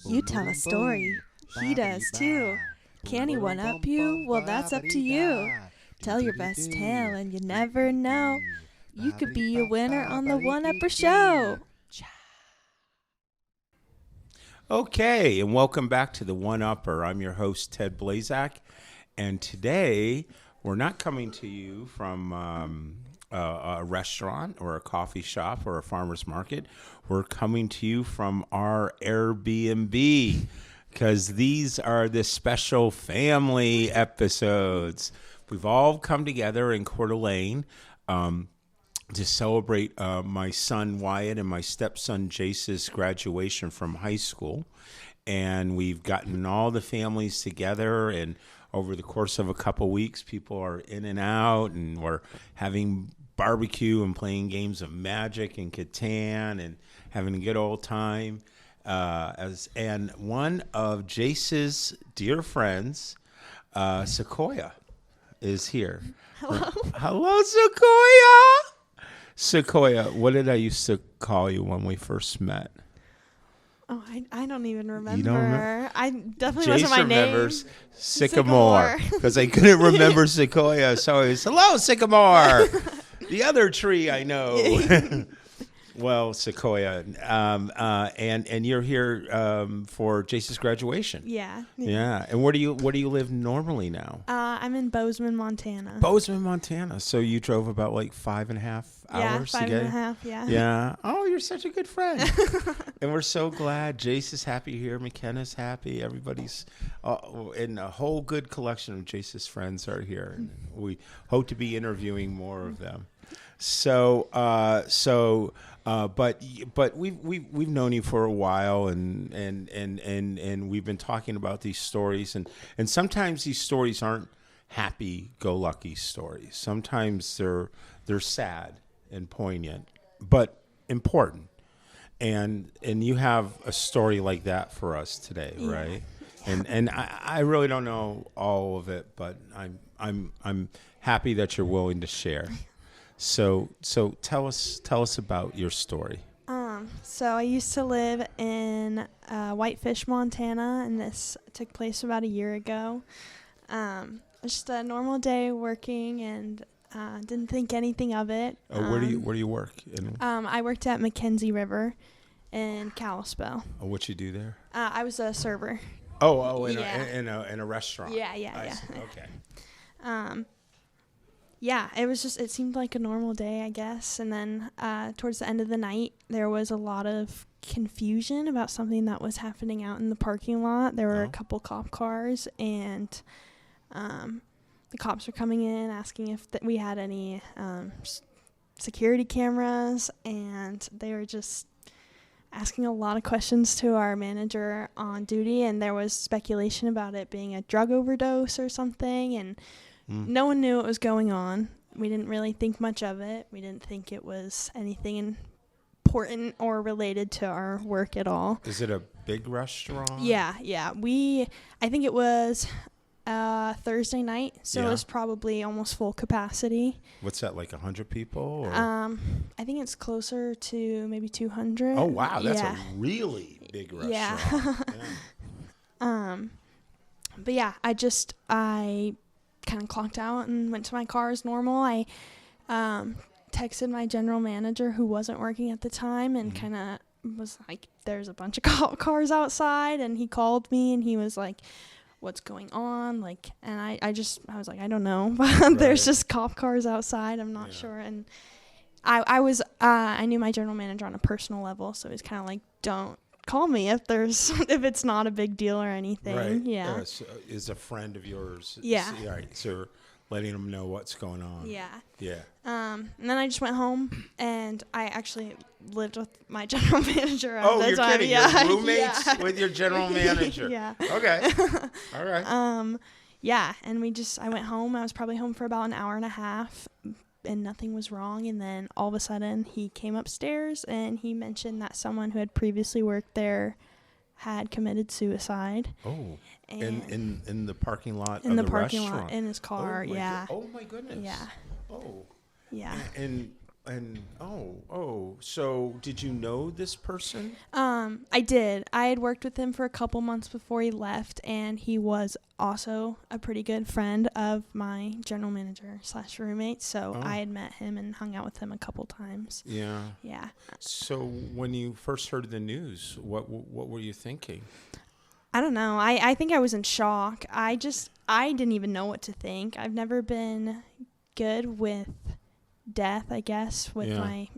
You tell a story. He does too. Can he one up you? Well, that's up to you. Tell your best tale and you never know. You could be a winner on the One Upper Show. Okay, and welcome back to the One Upper. I'm your host, Ted Blazak, and today we're not coming to you from a restaurant or a coffee shop or a farmer's market. We're coming to you from our Airbnb because these are the special family episodes. We've all come together in Coeur d'Alene to celebrate my son Wyatt and my stepson Jace's graduation from high school. And we've gotten all the families together, and over the course of a couple weeks, people are in and out, and we're having barbecue and playing games of Magic and Catan and having a good old time. And one of Jace's dear friends, Sequoia, is here. Hello, Sequoia! Sequoia, what did I used to call you when we first met? Oh, I don't even remember. You don't remember? I definitely Jace wasn't my name. remembers Sycamore because I couldn't remember Sequoia, so it was, hello, Sycamore, the other tree I know. Well, Sequoia, and you're here for Jace's graduation. Yeah. And where do you live normally now? I'm in Bozeman, Montana. Bozeman, Montana. So you drove about like 5.5 hours to get? Yeah, 5.5, yeah. Yeah. Oh, you're such a good friend. And we're so glad. Jace is happy here. McKenna's happy. Everybody's, and a whole good collection of Jace's friends are here. And we hope to be interviewing more of them. But we've known you for a while, and we've been talking about these stories, and sometimes these stories aren't happy-go-lucky stories. Sometimes they're sad and poignant, but important. And you have a story like that for us today, right? And I really don't know all of it, but I'm happy that you're willing to share. So tell us about your story. So I used to live in Whitefish, Montana, and this took place about a year ago. Just a normal day working, and didn't think anything of it. Where do you work? I worked at Mackenzie River in Kalispell. What you do there? I was a server. In a restaurant. Yeah. Okay. It seemed like a normal day, I guess. And then towards the end of the night, there was a lot of confusion about something that was happening out in the parking lot. There were a couple cop cars, and the cops were coming in asking if we had any security cameras, and they were just asking a lot of questions to our manager on duty, and there was speculation about it being a drug overdose or something, and no one knew what was going on. We didn't really think much of it. We didn't think it was anything important or related to our work at all. Is it a big restaurant? Yeah. I think it was Thursday night, so it was probably almost full capacity. What's that, like 100 people? Or? I think it's closer to maybe 200. Oh, wow. That's a really big restaurant. Yeah. But yeah, I kind of clocked out and went to my car as normal. I texted my general manager, who wasn't working at the time, and kind of was like, there's a bunch of cop cars outside, and he called me, and he was like, what's going on? Like, and I was like, I don't know. There's just cop cars outside. I'm not sure. And I knew my general manager on a personal level, so he's kind of like, don't call me if it's not a big deal or anything. Right. Yeah. So is a friend of yours. Yeah. Right. So letting them know what's going on. Yeah. Yeah. And then I just went home, and I actually lived with my general manager at Oh, the you're time. kidding. Yeah. You're roommates with your general manager. Yeah. Okay. All right. Yeah, and I went home. I was probably home for about an hour and a half, and nothing was wrong. And then all of a sudden, he came upstairs, and he mentioned that someone who had previously worked there had committed suicide. Oh, in the parking lot in of the the parking restaurant. lot in his car. Oh my goodness. Yeah. Oh. Yeah. And so did you know this person? I did. I had worked with him for a couple months before he left, and he was also a pretty good friend of my general manager / roommate. So I had met him and hung out with him a couple times. Yeah. Yeah. So when you first heard the news, what were you thinking? I don't know. I think I was in shock. I didn't even know what to think. I've never been good with death, I guess, with my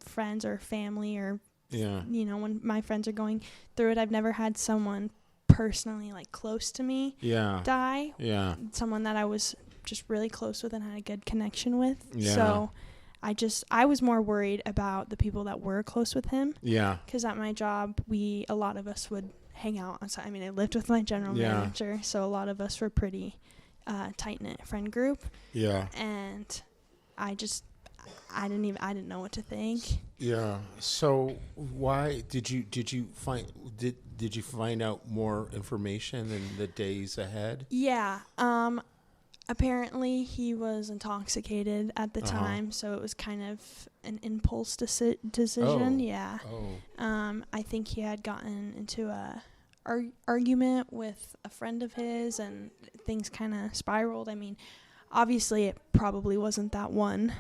friends or family or, when my friends are going through it. I've never had someone personally, like, close to me die. Yeah. Someone that I was just really close with and had a good connection with. Yeah. So I was more worried about the people that were close with him. Yeah. Because at my job, a lot of us would hang out outside. I mean, I lived with my general manager, so a lot of us were pretty tight-knit friend group. Yeah. And I didn't know what to think. Yeah. So why did you find out more information in the days ahead? Yeah. Apparently he was intoxicated at the time, so it was kind of an impulse decision. Yeah. I think he had gotten into a argument with a friend of his, and things kind of spiraled. I mean, obviously it probably wasn't that one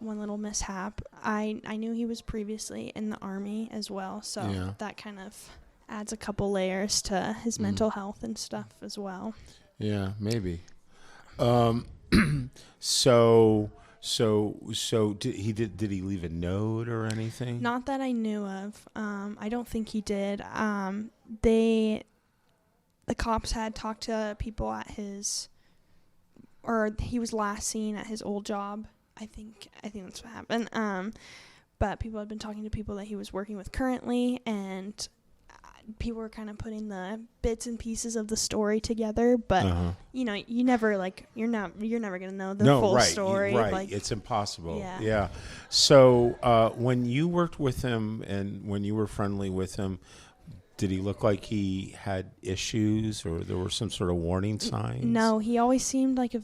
little mishap. I knew he was previously in the Army as well, so that kind of adds a couple layers to his mental health and stuff as well. Yeah, maybe. So did he leave a note or anything? Not that I knew of. I don't think he did. The cops had talked to people at he was last seen at his old job. I think that's what happened. But people had been talking to people that he was working with currently, and people were kind of putting the bits and pieces of the story together, but you never you're never gonna know the full story. Right, like, it's impossible. Yeah. So when you worked with him and when you were friendly with him, did he look like he had issues, or there were some sort of warning signs? No, he always seemed like a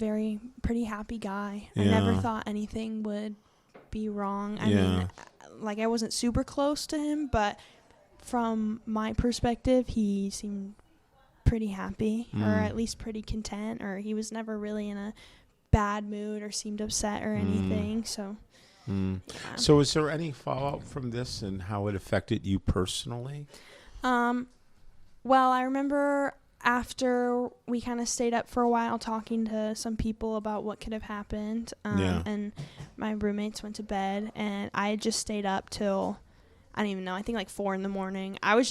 pretty happy guy. I never thought anything would be wrong. I mean, I wasn't super close to him, but from my perspective, he seemed pretty happy, or at least pretty content, or he was never really in a bad mood or seemed upset or anything. So, So is there any fallout from this and how it affected you personally? Well, I remember after we kind of stayed up for a while talking to some people about what could have happened, and my roommates went to bed, and I had just stayed up till, I don't even know, I think 4 a.m. I was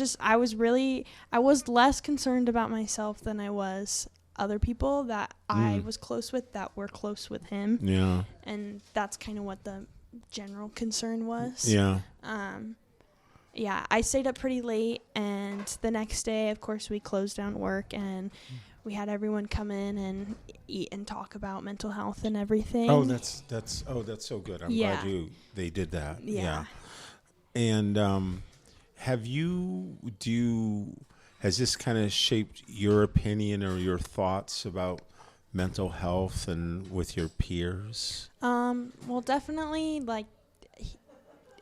less concerned about myself than I was other people that I was close with that were close with him. Yeah. And that's kind of what the general concern was. Yeah. Yeah, I stayed up pretty late, and the next day, of course, we closed down work, and we had everyone come in and eat and talk about mental health and everything. Oh, that's so good. I'm glad they did that. Yeah. And has this kind of shaped your opinion or your thoughts about mental health and with your peers? Well, definitely,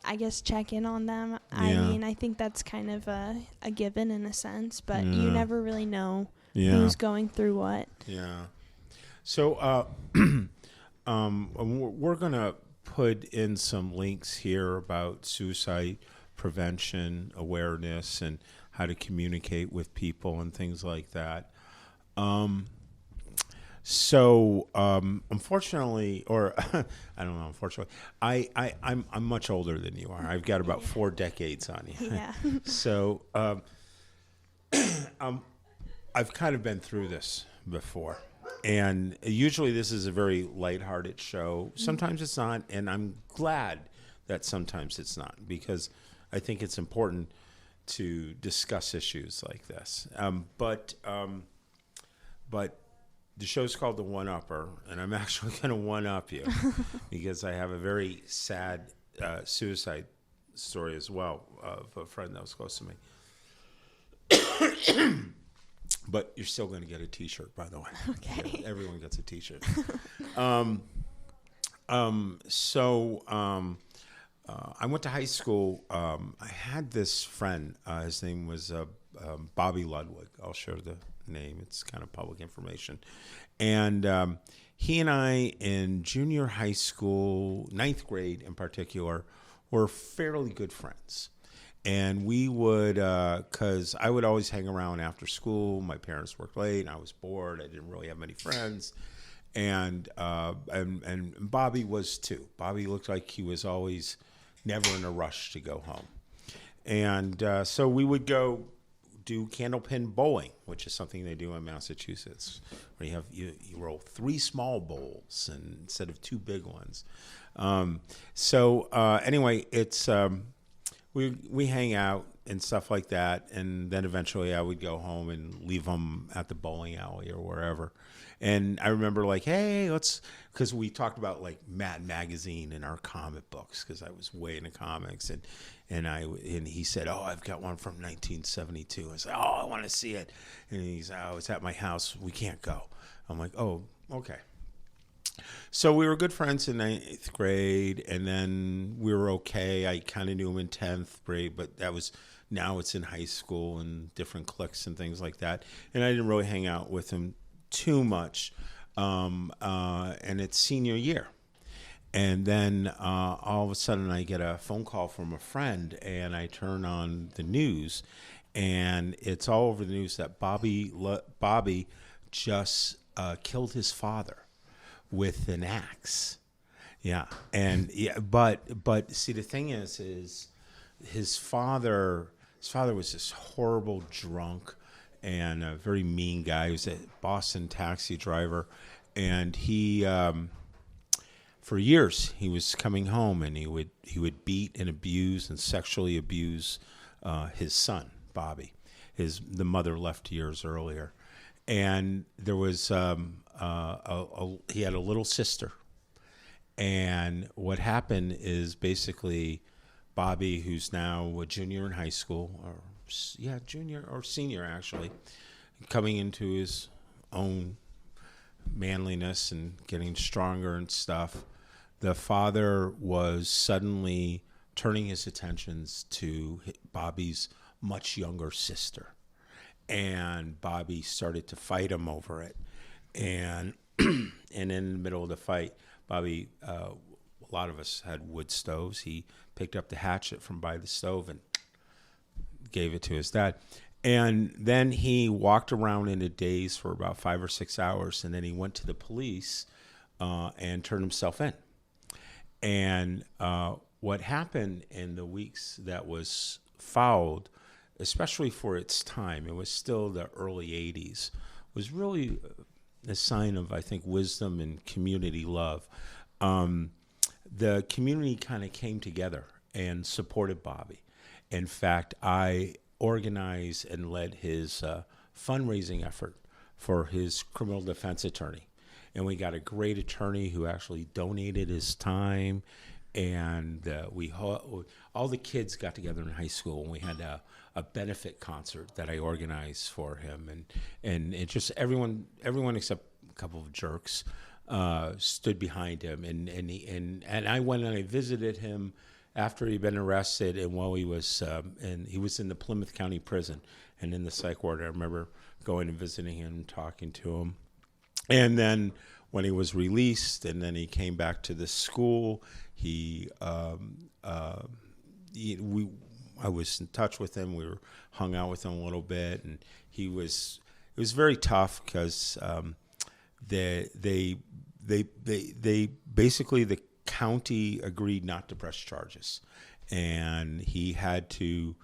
I guess check in on them. Yeah. I mean, I think that's kind of a given in a sense, but you never really know who's going through what. Yeah. So we're going to put in some links here about suicide prevention, awareness, and how to communicate with people and things like that. So, unfortunately, or I don't know, unfortunately, I'm much older than you are. I've got about 4 decades on you. Yeah. So, I've kind of been through this before. And usually this is a very lighthearted show. Sometimes it's not, and I'm glad that sometimes it's not, because I think it's important to discuss issues like this. But the show's called The One-Upper, and I'm actually going to one-up you because I have a very sad suicide story as well of a friend that was close to me. But you're still going to get a T-shirt, by the way. Okay. Yeah, everyone gets a T-shirt. I went to high school. I had this friend. His name was Bobby Ludwig. I'll share the name. It's kind of public information. And he and I, in junior high school, ninth grade in particular, were fairly good friends. And we would, because I would always hang around after school. My parents worked late, and I was bored. I didn't really have many friends. And Bobby was too. Bobby looked like he was always never in a rush to go home. And so we would go do candlepin bowling, which is something they do in Massachusetts, where you roll 3 small bowls instead of 2 big ones. Anyway, it's we hang out and stuff like that, and then eventually I would go home and leave them at the bowling alley or wherever. And I remember like, hey, because we talked about like Mad Magazine and our comic books, because I was way into comics, and he said, oh, I've got one from 1972. I said, oh, I want to see it. And he's, oh, it's at my house. We can't go. I'm like, oh, okay. So we were good friends in 9th grade, and then we were okay. I kind of knew him in 10th grade, but now it's in high school and different cliques and things like that. And I didn't really hang out with him too much. And it's senior year. And then all of a sudden I get a phone call from a friend, and I turn on the news, and it's all over the news that Bobby just killed his father with an axe. Yeah. And but see, the thing is his father was this horrible drunk and a very mean guy. He was a Boston taxi driver, and he for years he was coming home, and he would beat and abuse and sexually abuse his son, Bobby. The mother left years earlier. And there was he had a little sister, and what happened is basically Bobby, who's now a junior in high school, junior or senior actually, coming into his own manliness and getting stronger and stuff, the father was suddenly turning his attentions to Bobby's much younger sister. And Bobby started to fight him over it. And in the middle of the fight, Bobby, a lot of us had wood stoves. He picked up the hatchet from by the stove and gave it to his dad. And then he walked around in a daze for about 5 or 6 hours. And then he went to the police and turned himself in. And what happened in the weeks that was followed, especially for its time, it was still the early 80s, was really a sign of, I think, wisdom and community love. The community kind of came together and supported Bobby. In fact, I organized and led his fundraising effort for his criminal defense attorney. And we got a great attorney who actually donated his time. And all the kids got together in high school, and we had a benefit concert that I organized for him, and it just everyone except a couple of jerks stood behind him, and I went and I visited him after he'd been arrested, and while he was in the Plymouth County Prison and in the psych ward. I remember going and visiting him, talking to him, and then when he was released, and then he came back to the school. I was in touch with him. We hung out with him a little bit, and it was very tough because they basically, the county agreed not to press charges, and he had to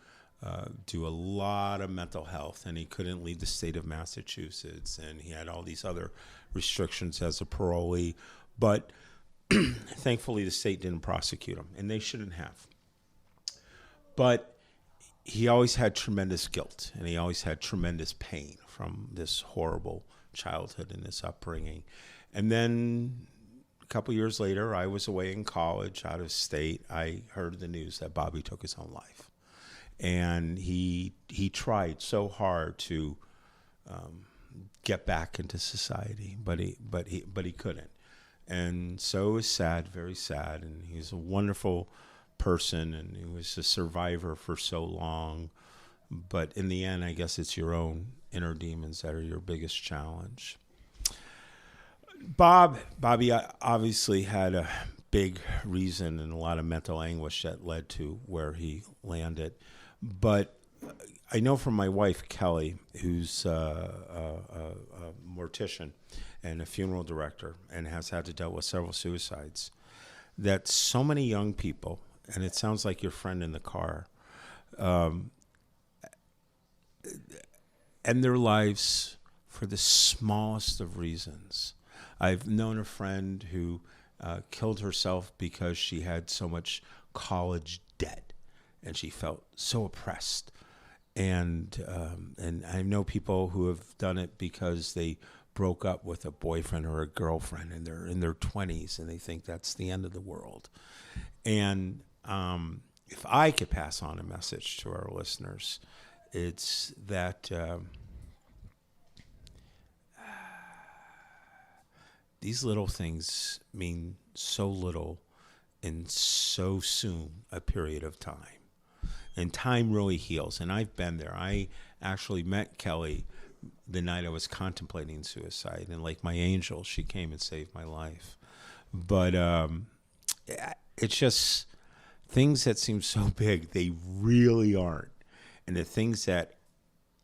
do a lot of mental health, and he couldn't leave the state of Massachusetts, and he had all these other restrictions as a parolee, but thankfully the state didn't prosecute him, and they shouldn't have. But he always had tremendous guilt, and he always had tremendous pain from this horrible childhood and this upbringing. And then a couple years later, I was away in college, out of state. I heard the news that Bobby took his own life. And he tried so hard to get back into society, but he couldn't. And so it was sad, very sad. And he's a wonderful person, and he was a survivor for so long. But in the end, I guess it's your own inner demons that are your biggest challenge. Bobby obviously had a big reason and a lot of mental anguish that led to where he landed. But I know from my wife, Kelly, who's a mortician and a funeral director and has had to deal with several suicides, that so many young people, and it sounds like your friend in the car, end their lives for the smallest of reasons. I've known a friend who killed herself because she had so much college debt and she felt so oppressed. And I know people who have done it because they broke up with a boyfriend or a girlfriend and they're in their 20s and they think that's the end of the world. And if I could pass on a message to our listeners, it's that these little things mean so little in so soon a period of time. And time really heals. And I've been there. I actually met Kelly the night I was contemplating suicide. And like my angel, she came and saved my life. But it's just things that seem so big, they really aren't. And the things that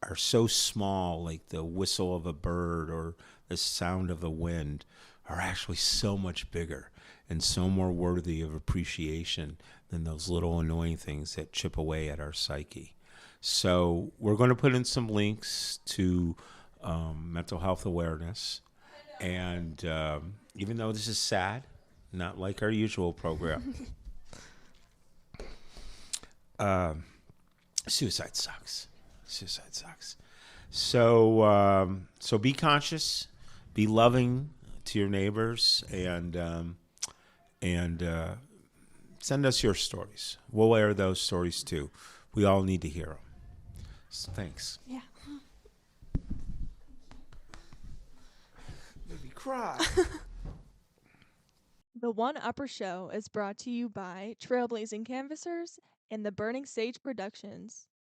are so small, like the whistle of a bird or the sound of the wind, are actually so much bigger and so more worthy of appreciation than those little annoying things that chip away at our psyche. So we're going to put in some links to mental health awareness. And even though this is sad, not like our usual program, suicide sucks. Suicide sucks. So be conscious, be loving to your neighbors, and send us your stories. We'll air those stories too. We all need to hear them. So thanks. Yeah. Made me cry. The One Upper Show is brought to you by Trailblazing Canvassers and the Burning Sage Productions.